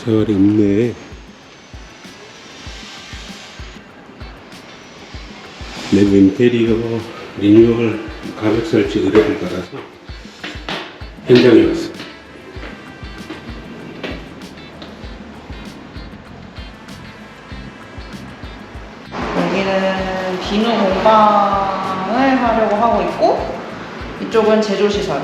세월이 없네. 내부 인테리어 리뉴얼 가격 설치 의뢰를 받아서 현장에 왔어. 여기는 비누 공방을 하려고 하고 있고, 이쪽은 제조시설,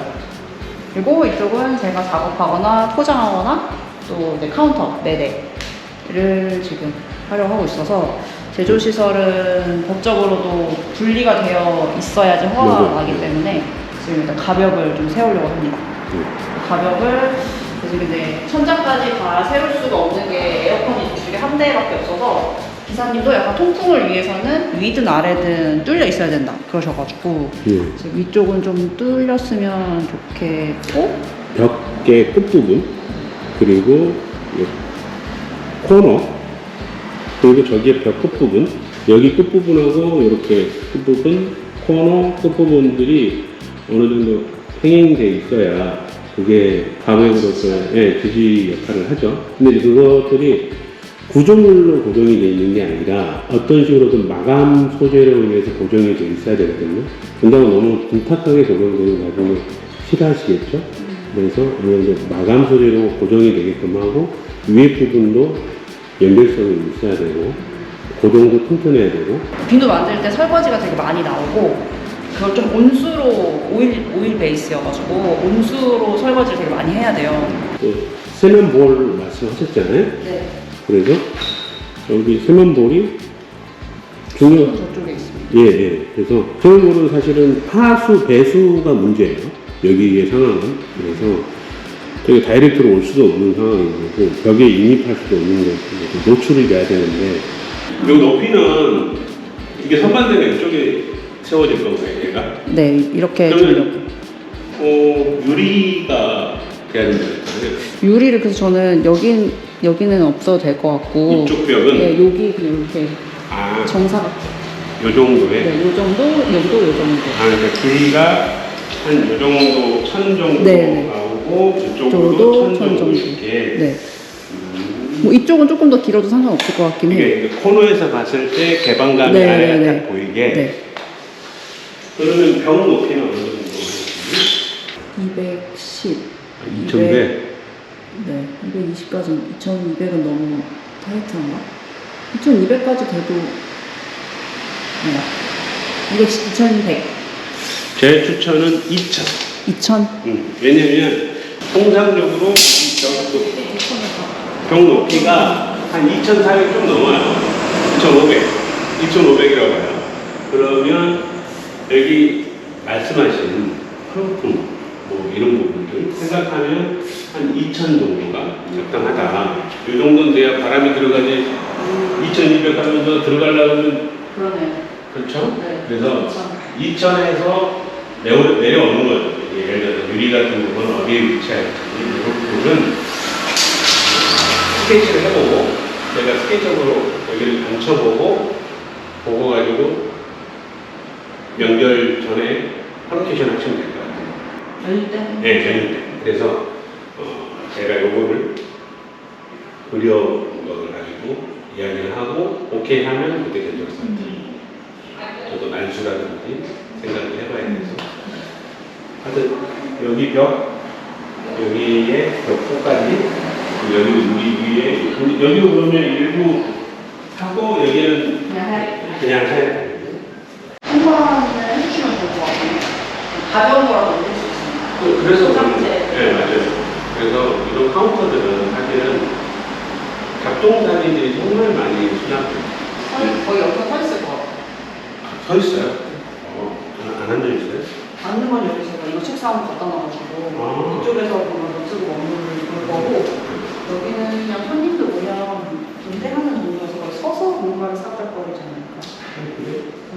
그리고 이쪽은 제가 작업하거나 포장하거나 또 이제 카운터 4대를 지금 하려고 하고 있어서, 제조시설은 법적으로도 분리가 되어 있어야지 허가가 나기 때문에 지금 일단 가벽을 좀 세우려고 합니다. 가벽을 지금 이제 천장까지 다 세울 수가 없는 게 에어컨이 이쪽에 한 대밖에 없어서, 기사님도 약간 통풍을 위해서는 위든 아래든 뚫려 있어야 된다 그러셔가지고 지금 위쪽은 좀 뚫렸으면 좋겠고, 벽의 끝부분, 그리고 코너, 그리고 저기에 벽 끝부분, 여기 끝부분하고 이렇게 끝부분, 코너 끝부분들이 어느 정도 행행돼 있어야 그게 가벽으로서의 지지 역할을 하죠. 근데 그것들이 구조물로 고정이 되어 있는 게 아니라 어떤 식으로든 마감 소재로 인해서 고정이 되어 있어야 되거든요. 근데 너무 둔탁하게 고정되는 나중에 싫어하시겠죠? 그래서 어느 정도 마감 소재로 고정이 되게끔 하고, 위에 부분도 연결성이 있어야 되고, 고정도 튼튼해야 되고. 비누 만들 때 설거지가 되게 많이 나오고, 그걸 좀 온수로, 오일 베이스여가지고 온수로 설거지를 되게 많이 해야 돼요. 세면볼 말씀하셨잖아요. 네. 그래서 여기 세면볼이 저쪽에 있습니다. 예. 그래서 세면볼은 사실은 하수 배수가 문제예요. 여기의 상황은. 그래서 되게 다이렉트로 올 수도 없는 상황인 거고, 벽에 인입할 수도 없는 거고, 노출이 돼야 되는데. 이 높이는 이게 선반대가 이쪽에 세워질 건가요, 얘가? 네, 이렇게 그러면 유리가 돼야 된다는 거예요. 유리를, 그래서 저는 여기는 없어도 될 것 같고, 이쪽 벽은? 네, 여기 그냥 이렇게 정사각형. 요 정도에? 네, 요 정도, 여기도 요 정도. 그러니까 길이가 한 요 정도, 천 정도 네. 나오고, 이쪽으로도 천 정도 이렇게. 네. 뭐 이쪽은 조금 더 길어도 상관없을 것 같긴 해요. 이게 코너에서 봤을 때 개방감이 네, 아래가 네, 딱 보이게. 네. 그러면 벽 높이는 어느 정도? 210. 2100? 네, 220까지, 2200은 너무 타이트한가? 2200까지 돼도, 이거 2100. 제 추천은 2000. 2000? 왜냐면 통상적으로 벽 높이가 한 2400 좀 넘어요. 2500이라고 해요. 그러면 여기 말씀하신 프로품 뭐 이런 부분들 생각하면 한 2000 정도가 적당하다. 이 정도는 돼야 바람이 들어가지. 2200 하면서 들어가려면 그러네. 그렇죠? 네. 그래서 2000에서 내려오는 거죠. 예를 들어서 유리 같은 부분은 어디에 위치할지 이런 부분은 스케치를 해보고, 제가 스케치적으로 여기를 감춰보고 보고 가지고 연결 전에 커뮤니케이션 하시면 될 것 같아요. 연일 때? 네, 연결 때. 그래서 제가 요거를 그려온 걸 가지고 이야기를 하고 오케이 하면 그때 견적서한테 저도 난수라든지 생각을 해봐야 돼서. 하여튼 여기 벽, 여기에 벽 끝까지, 여기 우리 위에, 여기로 그러면 일부 하고 여기는 그냥 해야 되거든요. 한번은 해주시면 좋을 것 같아요. 가벼운 거라도 올릴 수 있습니다. 그래서 상태. 네, 맞아요. 그래서 이런 카운터들은 사실은 작동사진들이 정말 많이 수납돼요. 거의 옆에 서 있을 것 같아요. 서 있어요? 안 앉아 있어요? 앉는 건 여기 제가 이거 책상 갖다 놔가지고 이쪽에서 보면 노트북 업무를 볼 거고, 여기는 그냥 손님들 오면 존대하는 정도에서 거의 서서 뭔가를 싹작거리지 않을까. 그래요? 응.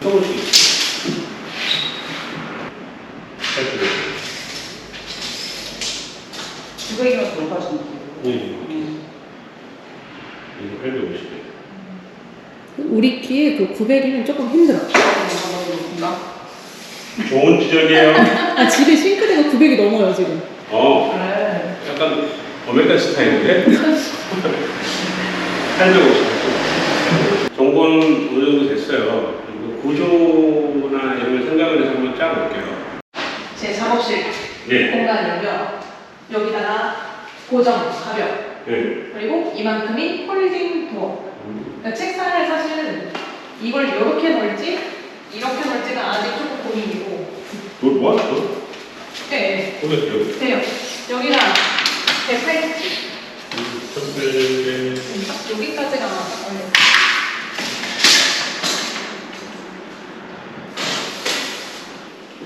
조금씩. 900이면 더 높아지는 거예요. 네. 이거 850에. 우리 귀에 그 900이면 조금 힘들어. 좋은 지적이에요. 아, 집에 싱크대가 900이 넘어요, 지금. 그래. 약간 오메가 스타일인데? 850. 정보는 어느 정도 됐어요. 그리고 구조나 이런 걸 생각을 해서 한번 짜볼게요. 제 작업실 예. 공간이고요. 여기다가 고정 가벽 예. 그리고 이만큼이 폴딩 도어. 그러니까 책상을 사실은 이걸 이렇게 넣을지 이렇게 넣을지가 아직 조금 고민이고. 뭐? 뭐? 네. 보겠죠. 돼요. 여기가 180. 딱 여기까지가 어려워.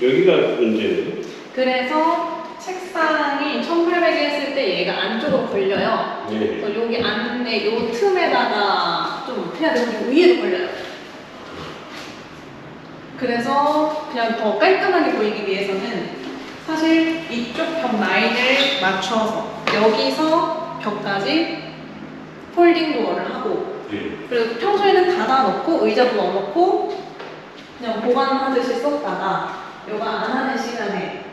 여기가 문제예요. 그래서 책상이 1800에 했을 때 얘가 안쪽으로 걸려요. 네. 그래서 여기 안에 요 틈에다가 좀 해야 되고 위에도 걸려요. 그래서 그냥 더 깔끔하게 보이기 위해서는 사실 이쪽 벽 라인을 맞춰서 여기서 벽까지 폴딩 도어를 하고 네. 그리고 평소에는 닫아놓고 의자도 넣어놓고 그냥 보관하듯이 썼다가 요가 안 하는 시간에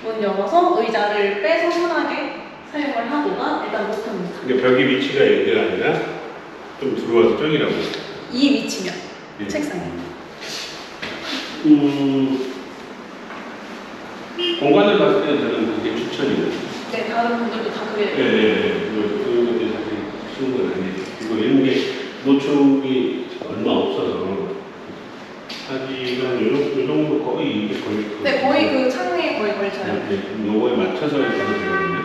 문 열어서 의자를 빼서 편하게 사용을 하고가 일단 목표입니다. 그러니까 벽의 위치가 여기가 아니라 좀 들어와서 저기라고. 이 위치면 예. 책상에. 공간을 봤을 때는 저는 그게 추천이에요. 네, 다른 분들도 다 그래요. 예, 예, 예. 그런 것들이 사실 쉬운 건 아니에요. 그리고 이런 게 노출이 얼마 없어서 하지만 요 정도 거의 이게 거의. 네, 거의 그 창에 거의 걸쳐요. 네, 요거에 맞춰서 이렇게 되거든요.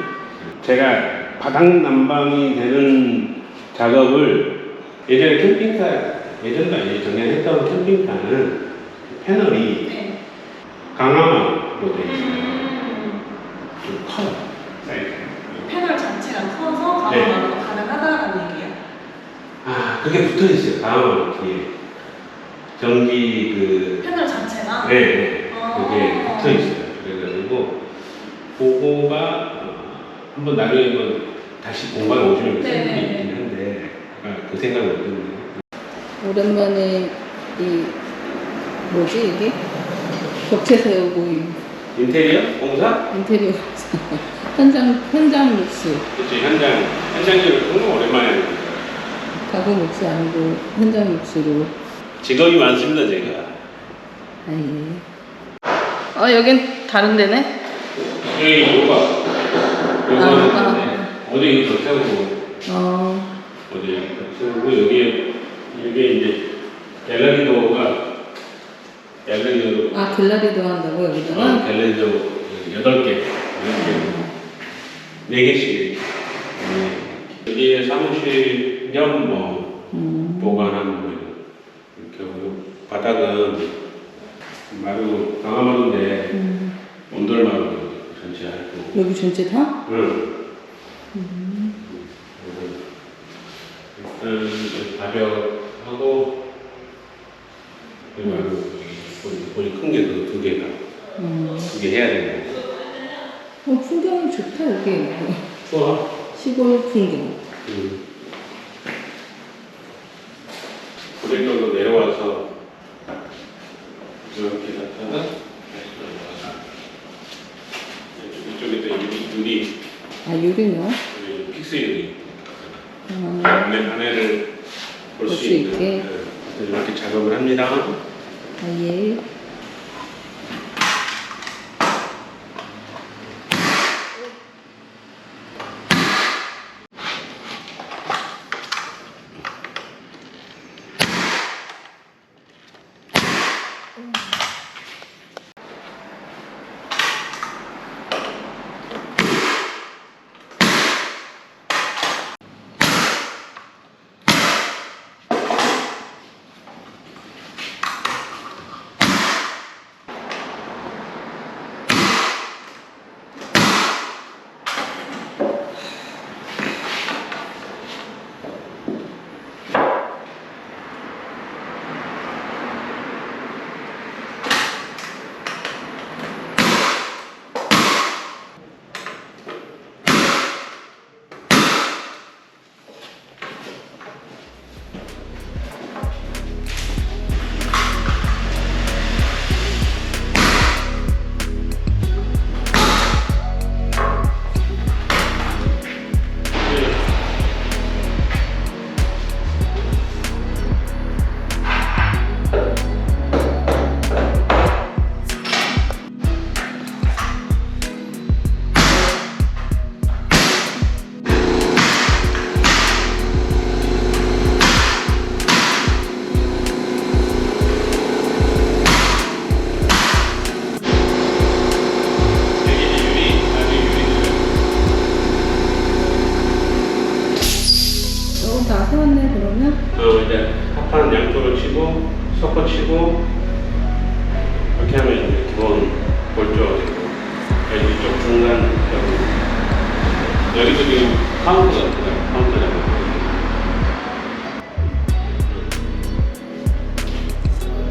제가 바닥 난방이 되는 작업을 예전에 캠핑카, 예전도 아니에요. 작년에 했던 캠핑카는 패널이 네. 강화막으로 되어 있어요. 좀 커요. 사이즈가. 패널 자체가 커서 네. 강화막으로 가능하다는 얘기예요. 아, 그게 붙어 있어요. 강화막 뒤에. 전기 그. 패널 자체가? 네, 네. 아. 그게 붙어 있어요. 그래가지고, 그거가 한번 나중에 한번 다시 공간 오시면 쓸 수 네네. 있긴 한데, 그 생각을 못했네요. 오랜만에 이 뭐지 이게 벽체 세우고 인테리어? 공사? 인테리어 현장 믹스 그치, 현장일을 정말 오랜만에 하는 거예요. 가구 믹스 아니고 현장 믹스로. 직업이 많습니다, 제가. 아예. 여긴 다른 데네. 여기 요가. 요가는 요가. 있는데, 어제 이거 더 세우고, 어제 여기 더 세우고, 여기에, 이게 이제, 갤러리 도어가, 갤러리 도어, 갤러리도 한다고 여기다가. 갤러리 도어 8개, 4개씩. 여기에 사무실 겸 보관하는 거 이렇게 하고, 바닥은 마루, 강화마루인데, 온돌마루 전체 하고. 여기 전체 다? 응. 일단 가벽하고 그리고 본이 큰 게 그 2개가 2개 해야 되는 거. 풍경이 좋다 여기. 좋아. 시골 풍경. 고객님도 내려와서 이렇게 갔다가 다시 올라가서 이쪽에 또 유리 유리요? 픽스 유리 안에를 볼 볼 수 수 있는 있게. 이렇게 작업을 합니다. 예. 석판 양쪽으로 치고 섞어 치고 이렇게 하면 이제 기본 골조가 되고 여기 이쪽 중간 여기도 지금 카운트가